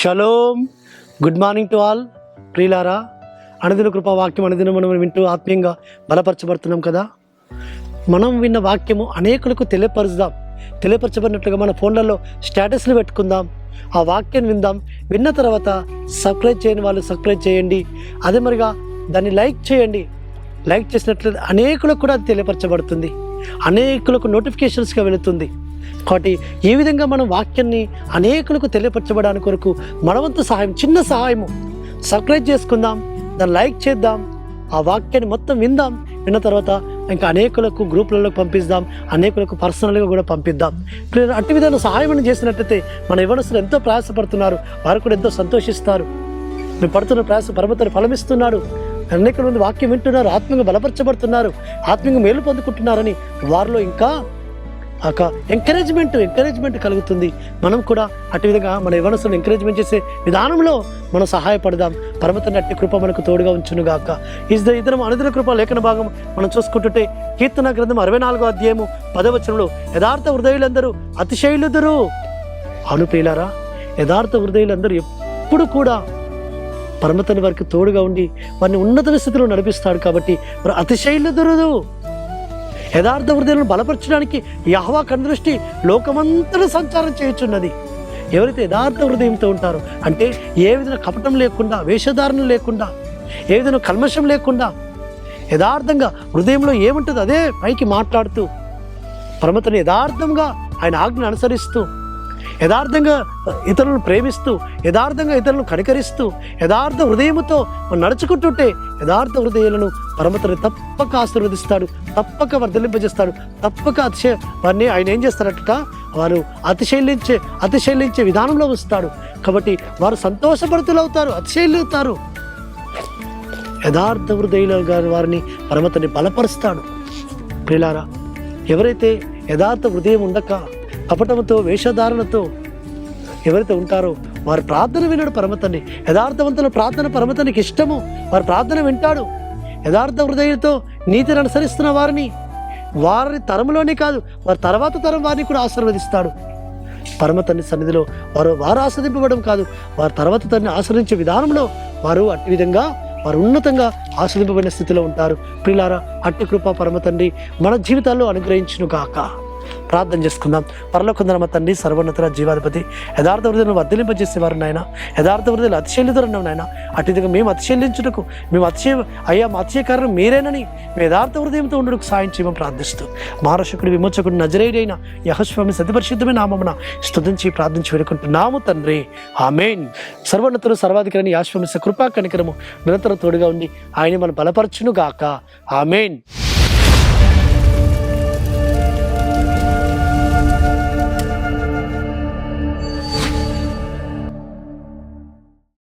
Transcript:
Shalom, good morning to all. ప్రియులారా, అనుదిన కృపా వాక్యం అనుదినం మనం వింటూ ఆత్మీయంగా బలపరచబడుతున్నాం కదా. మనం విన్న వాక్యము అనేకులకు తెలియపరచబడినట్లుగా మన ఫోన్లలో స్టేటస్లు పెట్టుకుందాం. ఆ వాక్యాన్ని విందాం. విన్న తర్వాత సబ్స్క్రైబ్ చేయని వాళ్ళు సబ్స్క్రైబ్ చేయండి. అదే మరిగా దాన్ని లైక్ చేయండి. లైక్ చేసినట్లయితే అనేకులకు కూడా అది తెలియపరచబడుతుంది, అనేకులకు నోటిఫికేషన్స్గా వెళుతుంది. కాబట్టి ఈ విధంగా మనం వాక్యాన్ని అనేకులకు తెలియపరచబడానికి కొరకు మనవంతు సహాయం, చిన్న సహాయము, సబ్స్క్రైబ్ చేసుకుందాం, దాన్ని లైక్ చేద్దాం, ఆ వాక్యాన్ని మొత్తం విందాం. విన్న తర్వాత ఇంకా అనేకులకు గ్రూపులలో పంపిద్దాం, అనేకులకు పర్సనల్గా కూడా పంపిద్దాం. అట్టి విధంగా సహాయం చేసినట్లయితే మన యవనస్తులు ఎంతో ప్రయాసపడుతున్నారు, వారు కూడా ఎంతో సంతోషిస్తారు. మేము పడుతున్న ప్రయాస పరమతను ఫలమిస్తున్నాడు. అనేక మంది వాక్యం వింటున్నారు, ఆత్మీయంగా బలపరచబడుతున్నారు, ఆత్మీయంగా మేలు పొందుకుంటున్నారని వారిలో ఇంకా ఎంకరేజ్మెంట్ కలుగుతుంది. మనం కూడా అటు విధంగా మన యవనస్తులను ఎంకరేజ్మెంట్ చేసే విధానంలో మనం సహాయపడదాం. పరమతండ్రి అట్టి కృప మనకు తోడుగా ఉంచునుగాక. ఇద్దరం అనుదిన కృప లేఖన భాగం మనం చూసుకుంటుంటే కీర్తన గ్రంథం 64వ అధ్యాయము 10వ వచనంలో యథార్థ హృదయులందరూ అతిశైలుదురు. అవును ప్రియులారా, యథార్థ హృదయులందరూ ఎప్పుడు కూడా పరమతండ్రి వారికి తోడుగా ఉండి వారిని ఉన్నత స్థితిలో నడిపిస్తాడు. కాబట్టి వారు అతిశైలుదురు. యథార్థ హృదయాలను బలపరచడానికి యెహోవా కనుదృష్టి లోకమంతటా సంచారం చేయుచున్నది. ఎవరైతే యథార్థ హృదయంతో ఉంటారో, అంటే ఏ విధంగా కపటం లేకుండా, వేషధారణ లేకుండా, ఏ విధంగా కల్మషం లేకుండా, యథార్థంగా హృదయంలో ఏముంటుందో అదే పైకి మాట్లాడుతూ, పరమతని యథార్థంగా ఆయన ఆజ్ఞను అనుసరిస్తూ, యథార్థంగా ఇతరులను ప్రేమిస్తూ, యథార్థంగా ఇతరులను కనికరిస్తూ, యథార్థ హృదయముతో నడుచుకుంటుంటే యథార్థ హృదయాలను పరమతని తప్పక ఆశీర్వదిస్తాడు, తప్పక వర్ధలింపజేస్తాడు, తప్పక వారిని ఆయన ఏం చేస్తారట, వారు అతిశైలించే విధానంలో వస్తాడు. కాబట్టి వారు సంతోషభరితులవుతారు, అతిశైలుతారు. యథార్థ హృదయులుగా వారిని పరమతని బలపరుస్తాడు. ప్రియులారా, ఎవరైతే యథార్థ హృదయం ఉండక కపటముతో, వేషధారణతో ఎవరైతే ఉంటారో వారి ప్రార్థన వినడు పరమతన్ని. యథార్థవంతుల ప్రార్థన పరమతనికి ఇష్టము, వారి ప్రార్థన వింటాడు. యథార్థ హృదయంతో నీతిని అనుసరిస్తున్న వారి తరంలోనే కాదు, వారి తర్వాత తరం వారిని కూడా ఆశీర్వదిస్తాడు. పరమతన్ని సన్నిధిలో వారు ఆస్వాదింపబడడం కాదు, వారి తర్వాత తన్ని ఆశ్రయించే విధానంలో వారు అట్టి విధంగా వారు ఉన్నతంగా ఆస్వాదింపబడిన స్థితిలో ఉంటారు. ప్రియులారా, అట్టి కృప పరమతండ్రి మన జీవితాల్లో అనుగ్రహించును గాక. ప్రార్థన చేసుకుందాం. పరలోకందరమ తండ్రి, సర్వోన్నత జీవాధిపతి, యథార్థ హృదయాలను వర్ధలింపజేసేవారు నాయన, యథార్థ హృదయాలు అతిశైలుతున్నాం నాయన. అటుగా మేము అతిశైలించుటకు మా అతిశయ కారణం మీరేనని మేము యథార్థ హృదయంతో ఉండడానికి సాయం చేయమని ప్రార్థిస్తూ, మహారక్షకుడు విమోచకుడు నజరేయుడైన యెహోవామి సతిపరిశుద్ధమైన నామమున స్తుతించి ప్రార్థించి వేడుకుంటున్నాము తండ్రి, ఆమేన్. సర్వోన్నతుడు సర్వాధికారిని యెహోవామి కృపా కనికరము నిరంతరం తోడుగా ఉండి ఆయన మనం బలపరచును గాక. ఆమేన్.